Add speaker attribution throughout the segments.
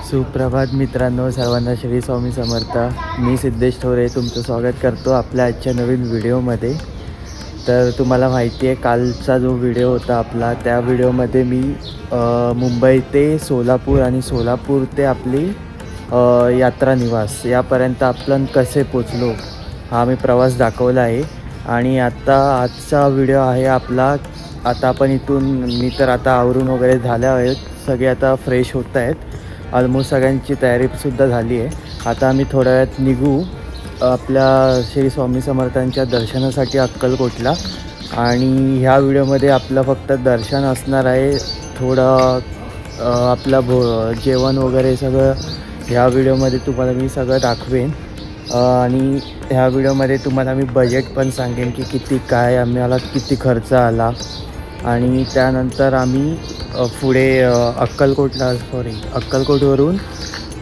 Speaker 1: सुप्रभात मित्रांनो, सर्वांना श्री स्वामी समर्थ. मी सिद्धेश ठोरे तुमचं स्वागत करतो आपल्या आजच्या नवीन व्हिडिओमध्ये. तर तुम्हाला माहिती आहे, कालचा जो व्हिडिओ होता आपला, त्या व्हिडिओमध्ये मी मुंबई ते सोलापूर आणि सोलापूर ते आपली यात्रा निवास यापर्यंत आपण कसे पोचलो हा मी प्रवास दाखवला आहे. आणि आजचा व्हिडिओ आहे आपला. आता आपण इथून मी तर आता आवरून वगैरे झाल्या आहेत, सगळे आता फ्रेश होत आहेत. ऑलमोस्ट सगळ्यांची तयारीसुद्धा झाली आहे. आता आम्ही थोड्या वेळात निघू आपल्या श्री स्वामी समर्थांच्या दर्शनासाठी अक्कलकोटला. आणि ह्या व्हिडिओमध्ये आपलं फक्त दर्शन असणार आहे. थोडं आपलं जेवण वगैरे सगळं ह्या व्हिडिओमध्ये तुम्हाला मी सगळं दाखवेन. आणि ह्या व्हिडिओमध्ये तुम्हाला मी बजेट पण सांगेन की किती काय आम्हाला किती खर्च आला. आणि त्यानंतर आम्ही पुढे अक्कलकोटवरून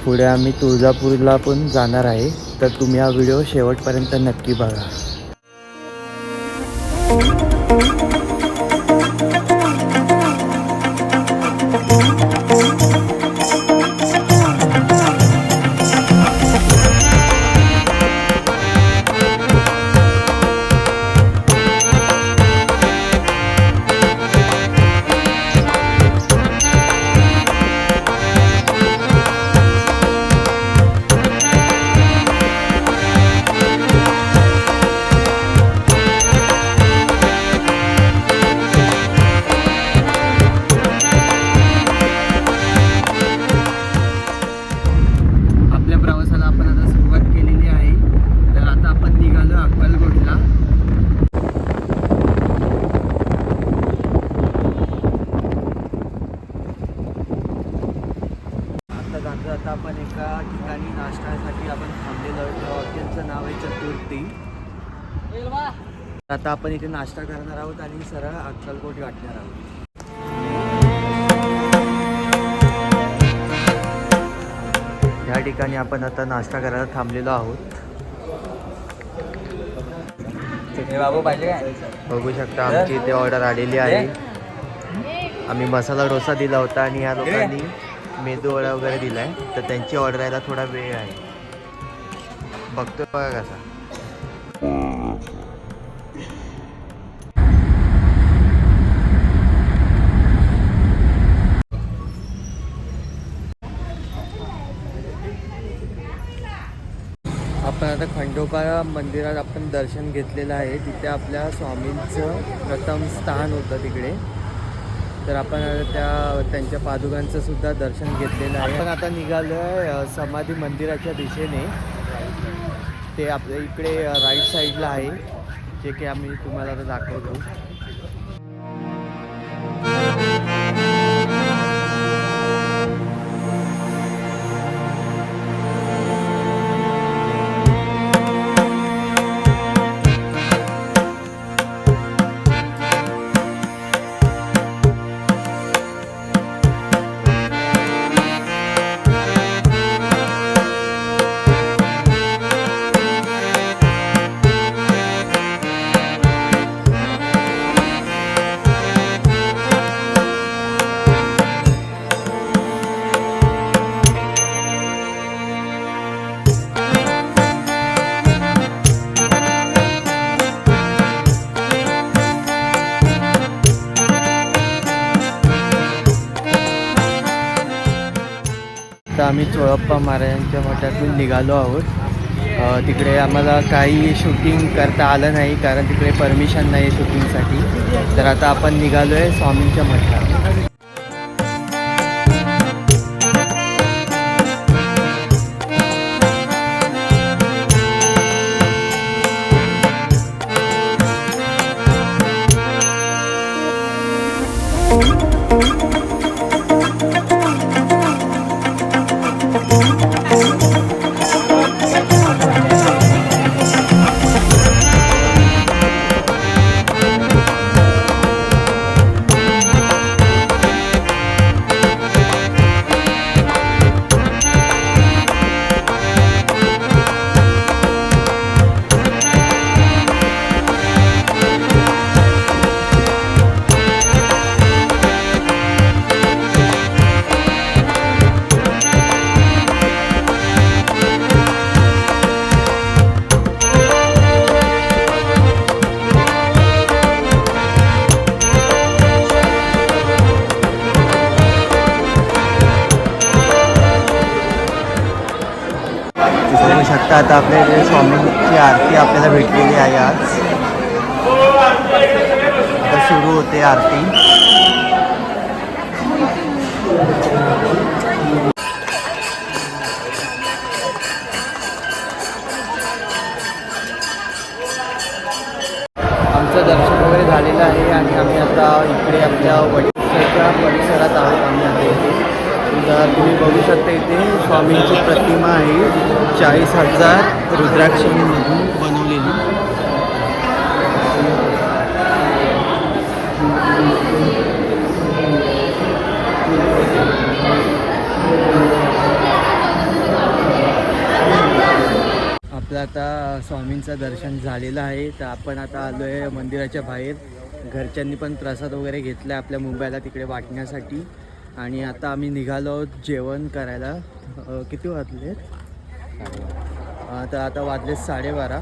Speaker 1: पुढे आम्ही तुळजापूरला पण जाणार आहे. तर तुम्ही हा व्हिडिओ शेवटपर्यंत नक्की बघा. आता आपण एका ठिकाणी नाश्त्यासाठी आपण थांबलेलो आहोत. त्या हॉटेलचं नाव आहे चतुर्थी. आता आपण इथे नाश्ता करणार आहोत आणि सरळ अक्कलकोट गाठणार आहोत. या ठिकाणी आपण आता नाश्ता करायला थांबलेलो आहोत.
Speaker 2: बाबू पाहिजे काय?
Speaker 1: बघू शकता आमची इथे ऑर्डर आलेली आहे. आम्ही मसाला डोसा दिला होता आणि ह्या लोकांनी मेदू वडा वगैरे दिला आहे. तर त्यांची ऑर्डर यायला थोडा वेळ आहे. बघतोय बघा कसा. आपण आता खंडोबा मंदिरात आपण दर्शन घेतलेलं आहे. तिथे आपल्या स्वामींचं प्रथम स्थान होतं तिकडे. तर आपण त्यांच्या पादुकांचं सुद्धा दर्शन घेतलेलं आहे. आपण आता निघालो आहे समाधी मंदिराच्या दिशेने. ते आपल्या इकडे राईट साईडला आहे, जे की आम्ही तुम्हाला आता दाखवतो. तर आम्ही चोळप्पा महाराजांच्या मठातून निघालो आहोत. तिकडे आम्हाला काही शूटिंग करता आलं नाही, कारण तिकडे परमिशन नाही आहे शूटिंगसाठी. तर आता आपण निघालो आहे स्वामींच्या मठात. बघू शकता आता आपल्या इथे स्वामींची आरती आपल्याला भेटलेली आहे आज. आता सुरू होते आरती. आमचं दर्शन वगैरे झालेलं आहे आणि आम्ही आता इकडे आपल्या वडीच्या परिसरात आहोत. आम्ही आता इथे तर तुम्ही बघू शकता इथे स्वामींची प्रतिमा आहे 40,000 रुद्राक्षांमधून बनवलेली. आपलं आता स्वामींचं दर्शन झालेलं आहे. तर आपण आता आलो आहे मंदिराच्या बाहेर. घरच्यांनी पण प्रसाद वगैरे घेतला आहे आपल्या मुंबईला तिकडे वाटण्यासाठी. आणि आता आम्ही निघालो आहोत जेवण करायला. किती वाजले? तर आता वाजले 12:30.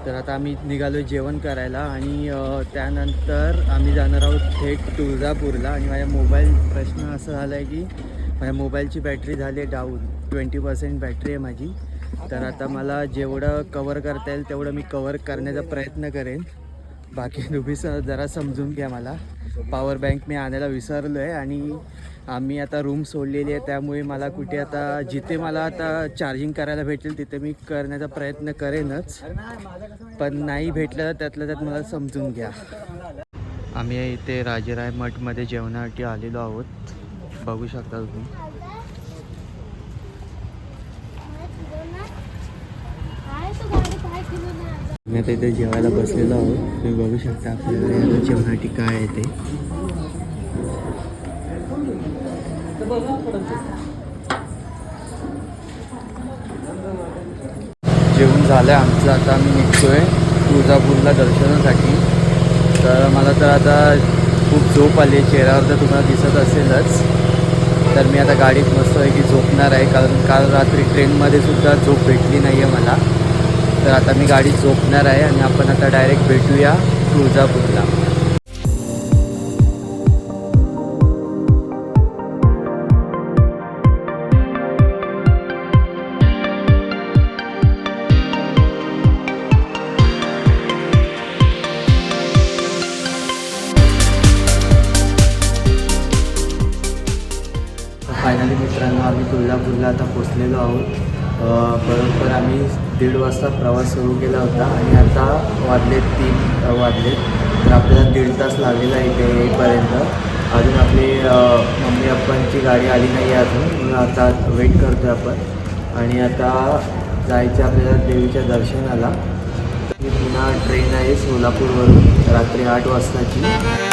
Speaker 1: तर आता आम्ही निघालो जेवण करायला आणि त्यानंतर आम्ही जाणार आहोत थेट तुळजापूरला. आणि माझ्या मोबाईल प्रश्न असा झाला आहे की माझ्या मोबाईलची बॅटरी झाली आहे डाऊन. 20% बॅटरी आहे माझी. तर आता मला जेवढं कवर करता येईल तेवढं मी कवर करण्याचा प्रयत्न करेन. बाकी तुम्ही जरा समजून घ्या मला. पॉवर बँक मी आणायला विसरलो आहे आणि आम्ही आता रूम सोडलेली आहे. त्यामुळे मला कुठे आता जिथे मला आता चार्जिंग करायला भेटेल तिथे मी करण्याचा प्रयत्न करेनच. पण नाही भेटलं तर त्यातल्या त्यात मला समजून घ्या. आम्ही इथे राजेराय मठमध्ये जेवणासाठी आलेलो आहोत. बघू शकता तुम्ही. मी आता इथे जेवायला बसलेलो आहोत. तुम्ही बघू शकता आपल्याला जेवणासाठी काय आहे ते. जेवण झालं आमचं. आता आम्ही निघतोय तुळजापूरला दर्शनासाठी. तर मला तर आता खूप झोप आली आहे. चेहऱ्यावर तर तुम्हाला दिसत असेलच. तर मी आता गाडीत मस्त आहे की झोपणार आहे. कारण काल रात्री ट्रेनमध्ये सुद्धा झोप भेटली नाही आहे मला. तर आता मी गाडीत झोपणार आहे आणि आपण आता डायरेक्ट भेटूया तुळजापूरला. फायनली मित्रांनो आम्ही तुळजापूरला आता पोचलेलो आहोत. बरोबर आम्ही 1:30 वाजता प्रवास सुरू केला होता आणि आता वाजले 3 वाजले. तर आपल्याला 1.5 तास लागलेला इथे येईपर्यंत. अजून आपली मम्मी पप्पांची गाडी आली नाही आहे अजून. म्हणून आता वेट करतो आहे आपण. आणि आता जायचं आपल्याला देवीच्या दर्शनाला. पुन्हा ट्रेन आहे सोलापूरवरून रात्री 8 वाजताची.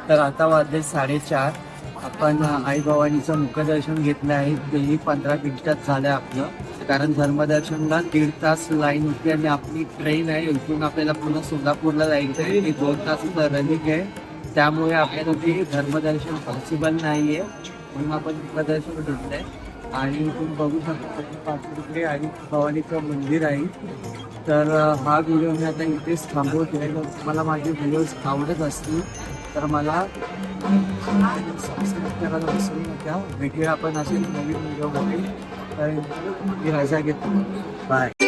Speaker 1: तर आता वाजले 4:30. आपण आई भवानीचं मुखदर्शन घेतलं आहे. तेही 15 मिनिटात झालं आपलं. कारण धर्मदर्शनला 1.5 तास लाईन होती आणि आपली ट्रेन आहे. इथून आपल्याला पुन्हा सोलापूरला जायचं आहे. ती 2 तासाचं रनिंग आहे. त्यामुळे आपल्याला ते धर्मदर्शन पॉसिबल नाही आहे. म्हणून आपण मुखदर्शन घेतलं आहे. आणि इथून बघू शकतो तिकडे आई भवानीचं मंदिर आहे. तर हा व्हिडिओ मी आता इथेच थांबवतोय. मला माझे व्हिडिओज आवडत असतील तर मला सबस्क्राईब करायला विसरू नका. भेटूया आपण असे नवीन व्हिडिओमध्ये. तर मी रजा घेतो. बाय.